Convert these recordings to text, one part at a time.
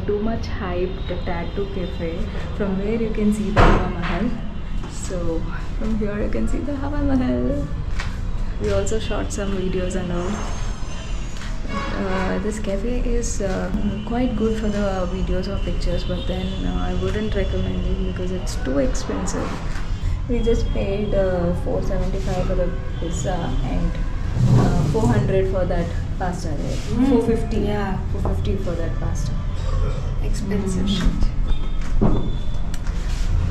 too much hyped tattoo cafe from where you can see the Hawa Mahal. So from here you can see the Hawa Mahal. We also shot some videos and all. This cafe is quite good for the videos or pictures, but then I wouldn't recommend it because it's too expensive. We just paid $4.75 for the pizza and 400 for that pasta, right? 450. Yeah. 450 for that pasta. Expensive shit.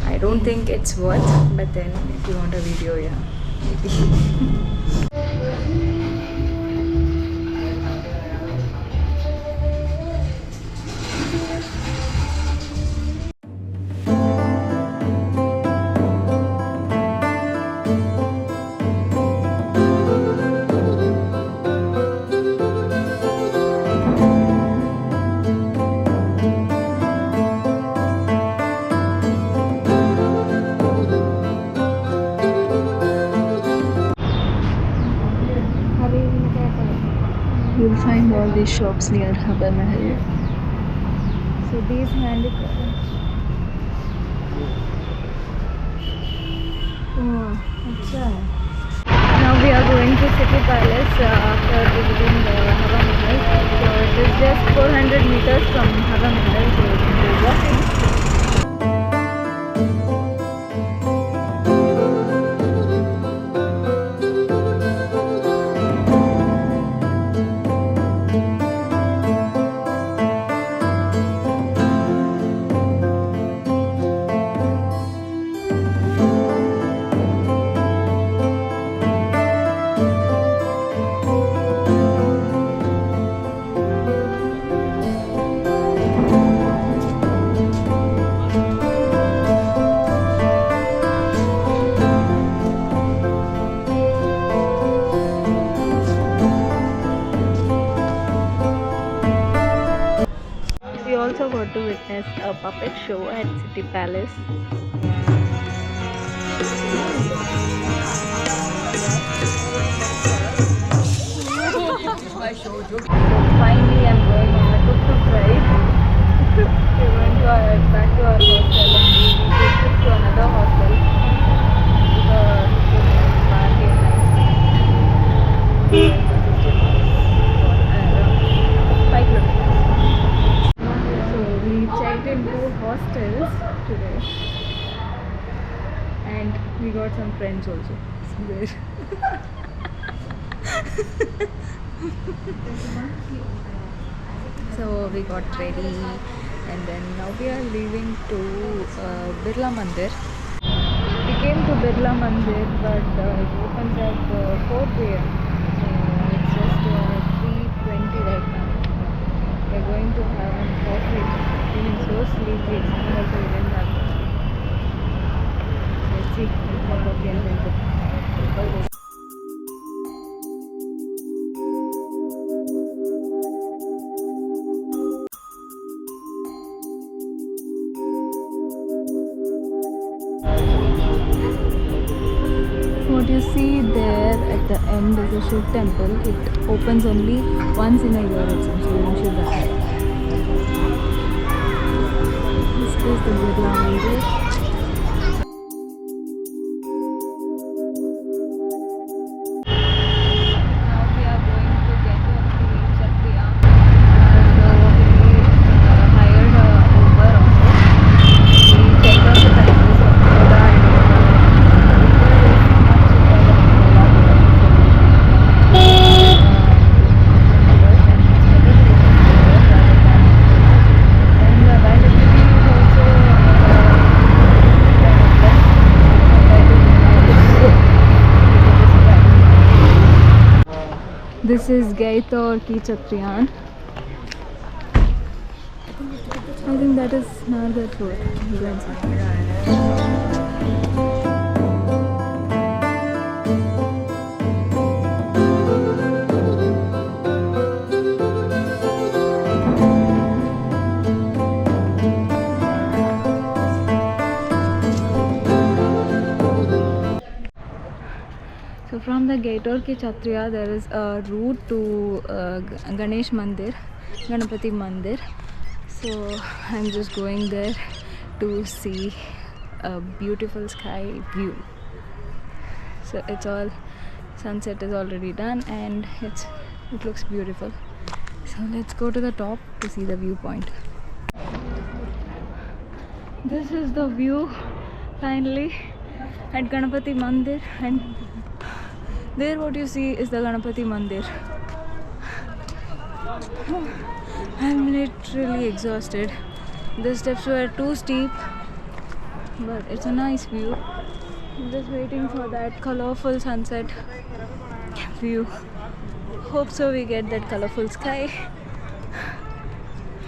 I don't think it's worth, but then if you want a video, yeah, maybe. You'll find all these shops near Hawa Mahal. So these handicrafts. Oh, अच्छा है. Now we are going to City Palace after visiting the Hawa Mahal. So it is just 400 meters from Hawa Mahal. So we're walking. We also got to witness a puppet show at City Palace. Finally, I'm going on a tuk-tuk ride. We're going to back to our hostel and we will shift to another hostel. Into hostels today, and we got some friends also there. So we got ready, and then now we are leaving to Birla Mandir. We came to Birla Mandir, but it opens at 4 p.m. So it's just 3:20 right now. We're going to have a coffee. Feeling so sleepy. Also we didn't have coffee. Let's see. We'll have coffee and then go. What you see there at the end is a Shiv temple. It opens only once in a year, it seems, during Shivratri. This is the Birla Mandir. Now we are going to get to Kshatriya. So we hired a Uber also. We checked out the prices of Ola and Uber. This is JAIPUR Kshatriya. I think that is another food. So from the JAIPUR Kshatriya there is a route to Ganesh Mandir, Ganapati Mandir. So I'm just going there to see a beautiful sky view. So it's all sunset is already done and it looks beautiful. So let's go to the top to see the viewpoint. This is the view finally at Ganapati Mandir, and there what you see is the Ganapati Mandir. I'm literally exhausted. The steps were too steep, but it's a nice view. I'm just waiting for that colorful sunset view. Hope so we get that colorful sky.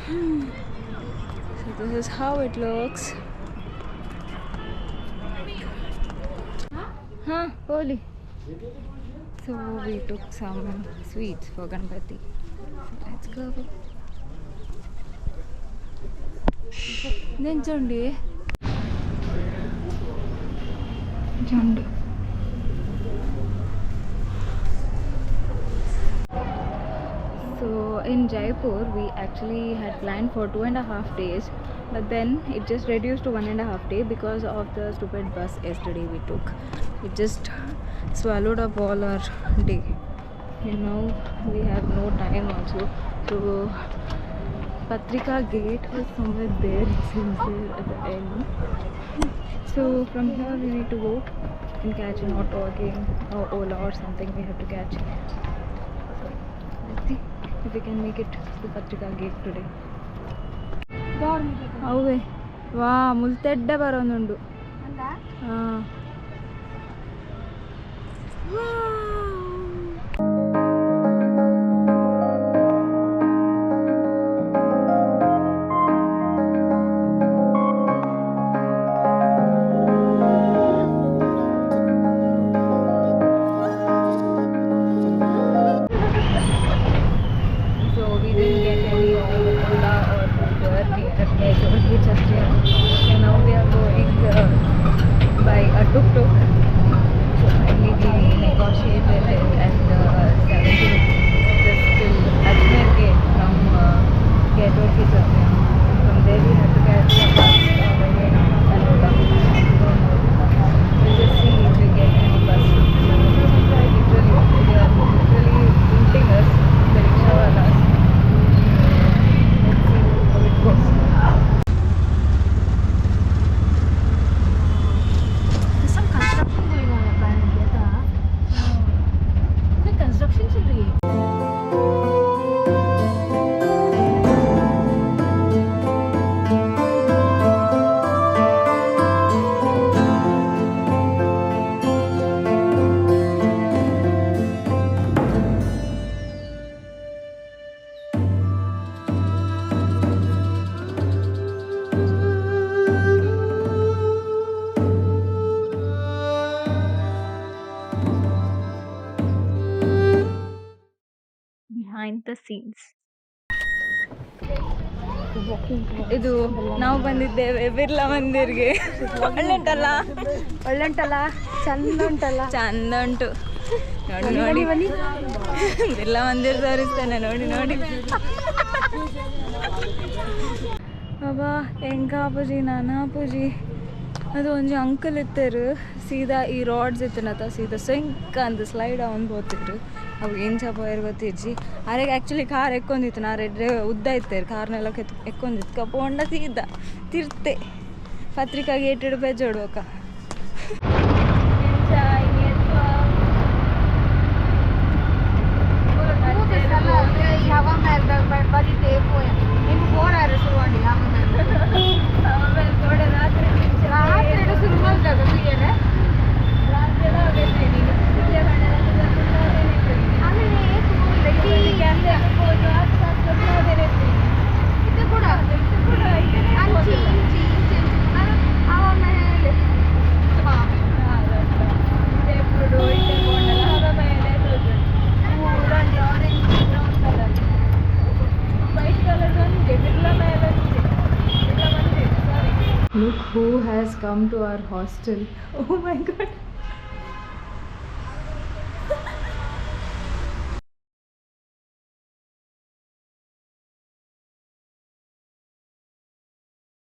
So this is how it looks. Huh, Poli. So we took some sweets for Ganpati. So let's go. Then Chundi. So in Jaipur we actually had planned for 2.5 days, but then it just reduced to 1.5 day because of the stupid bus yesterday we took. It just swallowed up all our day. You know, we have no time also. So Patrika gate was somewhere there, it seems there at the end. So from here we need to go and catch an auto again, or Ola or something we have to catch. So let's see if we can make it to Patrika gate today. Avve va multedde baronundu. So we didn't get any Ola or Uber. We have Ganesh which has here. So now we are going by a tuk-tuk. So finally we negotiated it at 70 rupees just till Ajmer gate from Gator ki Chhatria. From there we have to catch the bus or again an Ola. We'll just see if we get any bus. They are literally hinting us, the rickshaw walas. Let's see how it goes. There's some construction going on apparently. The construction चल रही है. Behind the scenes. ಇದು ನಾವು ಬಂದಿದ್ದೇವೆ ಬಿರ್ಲಾ ಮಂದಿರ್ಗೆ. ಒಳ್ಳೆಂಟಲ್ಲ ಚಂದ ಉಂಟು ನೋಡಿ ಬಿರ್ಲಾ ಮಂದಿರ್ ತೋರಿಸ್ತೇನೆ ನೋಡಿ ಅಬ್ಬಾ ಹೆಂಗ ಪೂಜಿ ನಾನಾ ಪೂಜಿ ಅದು ಒಂಜಿ ಅಂಕಲ್ ಇತ್ತರು ಸೀದಾ ಈ ರಾಡ್ಸ್ ಇತ್ತನತ ಸೀದಾ ಸೊಂಕ ಅಂತ ಸ್ಲೈಡ್ ಅವನ್ ಬೋತಿದ್ರು ಅವು ಏನು ಚಪಾಯಿರ್ ಗೊತ್ತಿಜ್ಜಿ ಆರೆಗೆ ಆ್ಯಕ್ಚುಲಿ ಕಾರ್ ಎಕ್ಕೊಂದಿತ್ತು ನಾ ರೆಡ್ರೆ ಉದ್ದ ಇತ್ತೇರು ಕಾರ್ನೆಲ್ಲ ಎಕ್ಕೊಂದಿತ್ತು ಕಪ್ಪೊಂಡ ಸೀದಾ ತಿರ್ತೆ ಪತ್ರಿಕಾ ಗೇಟ್ ಇಡು ಬೆಜ್ಜೋಡ್ಬೇಕ Hawa Mahal bari tepo ya. Ini phone ada suruhan di Hawa Mahal. Hawa Mahal phone रात्रि itu suruhan daga tuh ya. रात्रि ला agate ni. Kya करने लगे तो सुना देने को. हमें एक लड़की कैमरे में फोटो आप साथ करना देने को. इतने बड़ा अंची Hawa Mahal. हाँ. Jaipur इतने बड़ा Hawa Mahal है तो. पूरा orange brown color. White color one Birla Mahal. Birla Mandir. Sorry. Look who has come to our hostel. Oh my god.